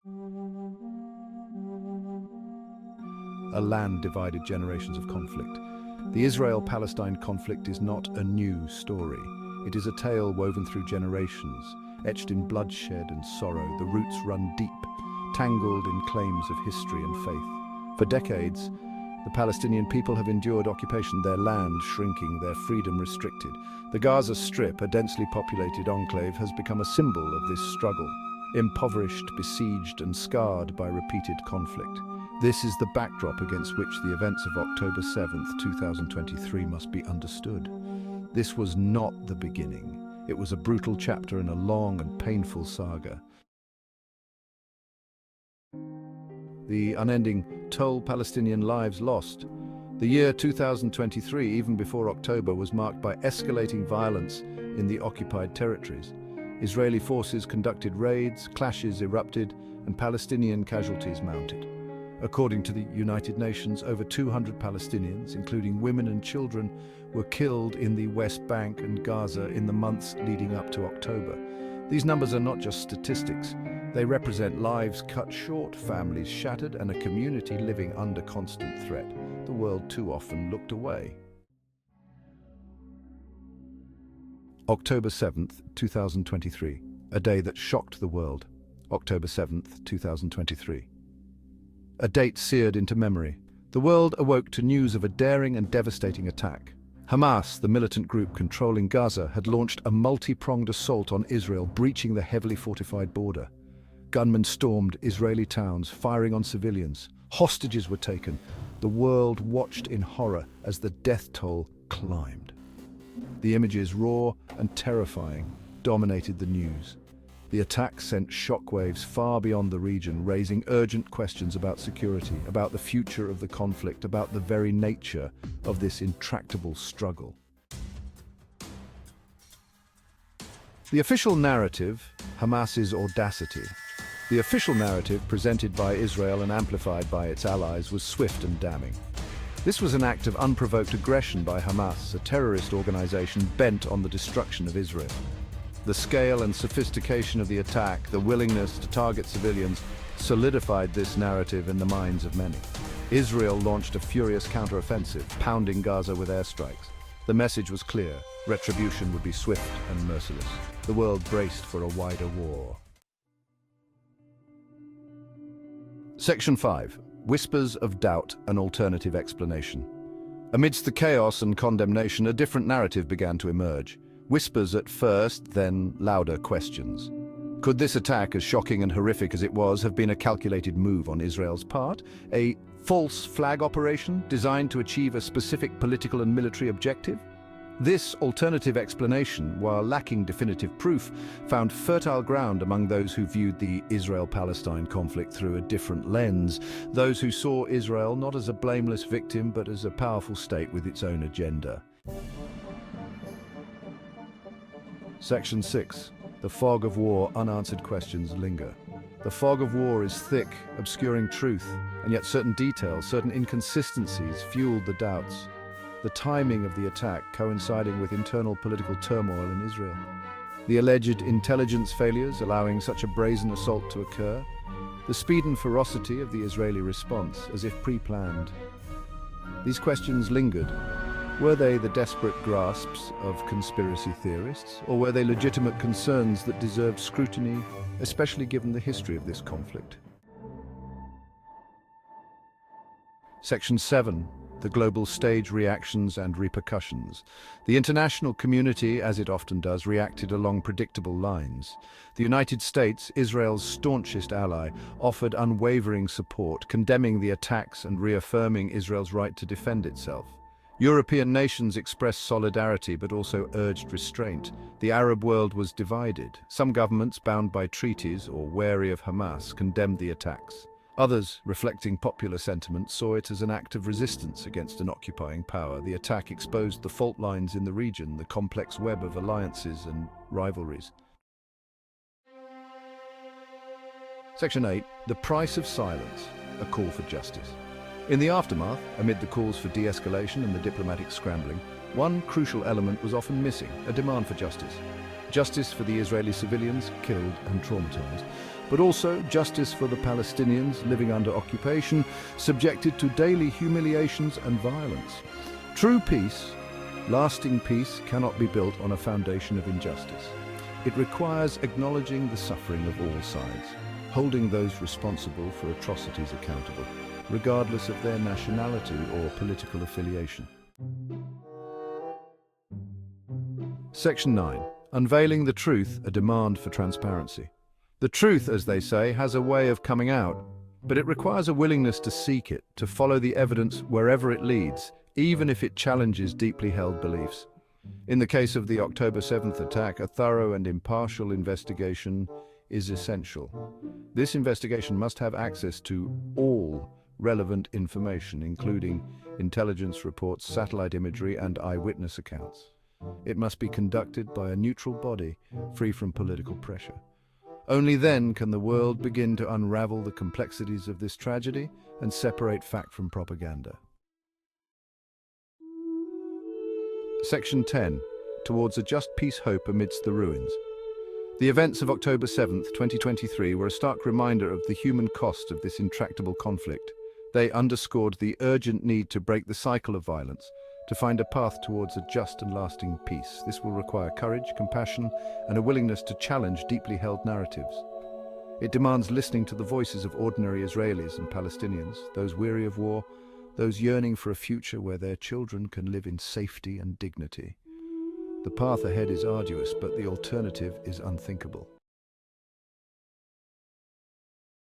A land divided generations of conflict. The Israel-Palestine conflict is not a new story. It is a tale woven through generations, etched in bloodshed and sorrow. The roots run deep, tangled in claims of history and faith. For decades, the Palestinian people have endured occupation, their land shrinking, their freedom restricted. The Gaza Strip, a densely populated enclave, has become a symbol of this struggle, impoverished, besieged, and scarred by repeated conflict. This is the backdrop against which the events of October 7th, 2023 must be understood. This was not the beginning. It was a brutal chapter in a long and painful saga. The unending toll, Palestinian lives lost. The year 2023, even before October, was marked by escalating violence in the occupied territories. Israeli forces conducted raids, clashes erupted, and Palestinian casualties mounted. According to the United Nations, over 200 Palestinians, including women and children, were killed in the West Bank and Gaza in the months leading up to October. These numbers are not just statistics. They represent lives cut short, families shattered, and a community living under constant threat. The world too often looked away. October 7th, 2023. A day that shocked the world. October 7th, 2023. A date seared into memory. The world awoke to news of a daring and devastating attack. Hamas, the militant group controlling Gaza, had launched a multi-pronged assault on Israel, breaching the heavily fortified border. Gunmen stormed Israeli towns, firing on civilians. Hostages were taken. The world watched in horror as the death toll climbed. The images, raw and terrifying, dominated the news. The attack sent shockwaves far beyond the region, raising urgent questions about security, about the future of the conflict, about the very nature of this intractable struggle. The official narrative, Hamas's audacity. The official narrative presented by Israel and amplified by its allies was swift and damning. This was an act of unprovoked aggression by Hamas, a terrorist organization bent on the destruction of Israel. The scale and sophistication of the attack, the willingness to target civilians, solidified this narrative in the minds of many. Israel launched a furious counteroffensive, pounding Gaza with airstrikes. The message was clear: retribution would be swift and merciless. The world braced for a wider war. Section 5. Whispers of doubt, an alternative explanation. Amidst the chaos and condemnation, a different narrative began to emerge. Whispers at first, then louder questions. Could this attack, as shocking and horrific as it was, have been a calculated move on Israel's part? A false flag operation designed to achieve a specific political and military objective? This alternative explanation, while lacking definitive proof, found fertile ground among those who viewed the Israel-Palestine conflict through a different lens, those who saw Israel not as a blameless victim but as a powerful state with its own agenda. Section 6. The fog of war, unanswered questions linger. The fog of war is thick, obscuring truth, and yet certain details, certain inconsistencies fueled the doubts. The timing of the attack coinciding with internal political turmoil in Israel. The alleged intelligence failures allowing such a brazen assault to occur. The speed and ferocity of the Israeli response, as if pre-planned. These questions lingered. Were they the desperate grasps of conspiracy theorists, or were they legitimate concerns that deserved scrutiny, especially given the history of this conflict? Section 7. The global stage, reactions and repercussions. The international community, as it often does, reacted along predictable lines. The United States, Israel's staunchest ally, offered unwavering support, condemning the attacks and reaffirming Israel's right to defend itself. European nations expressed solidarity but also urged restraint. The Arab world was divided. Some governments, bound by treaties or wary of Hamas, condemned the attacks. Others, reflecting popular sentiment, saw it as an act of resistance against an occupying power. The attack exposed the fault lines in the region, the complex web of alliances and rivalries. Section 8. The price of silence, a call for justice. In the aftermath, amid the calls for de-escalation and the diplomatic scrambling, one crucial element was often missing: a demand for justice. Justice for the Israeli civilians killed and traumatized, but also justice for the Palestinians living under occupation, subjected to daily humiliations and violence. True peace, lasting peace, cannot be built on a foundation of injustice. It requires acknowledging the suffering of all sides, holding those responsible for atrocities accountable, regardless of their nationality or political affiliation. Section 9. Unveiling the truth, a demand for transparency. The truth, as they say, has a way of coming out, but it requires a willingness to seek it, to follow the evidence wherever it leads, even if it challenges deeply held beliefs. In the case of the October 7th attack, a thorough and impartial investigation is essential. This investigation must have access to all relevant information, including intelligence reports, satellite imagery, and eyewitness accounts. It must be conducted by a neutral body, free from political pressure. Only then can the world begin to unravel the complexities of this tragedy and separate fact from propaganda. Section 10. Towards a just peace hope amidst the ruins. The events of October 7th, 2023 were a stark reminder of the human cost of this intractable conflict. They underscored the urgent need to break the cycle of violence, to find a path towards a just and lasting peace. This will require courage, compassion, and a willingness to challenge deeply held narratives. It demands listening to the voices of ordinary Israelis and Palestinians, those weary of war, those yearning for a future where their children can live in safety and dignity. The path ahead is arduous, but the alternative is unthinkable.